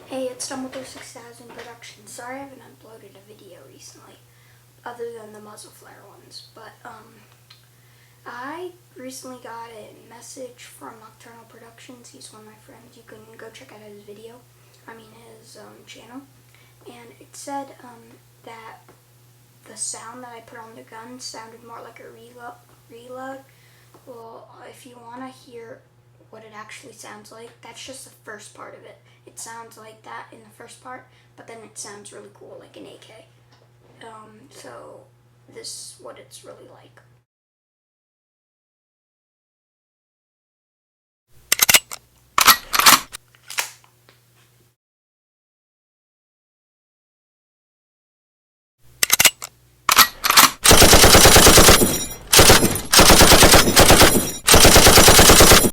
Hey, it's You Are N0cturnalPr0ductions. Sorry I haven't uploaded a video recently, other than the muzzle flare ones, but I recently got a message from Nocturnal Productions. He's one of my friends. You can go check out his his channel, and it said that the sound that I put on the gun sounded more like a reload. Well, if you want to hear what it actually sounds like, that's just the first part of it. It sounds like that in the first part, but then it sounds really cool like an AK. So this is what it's really like.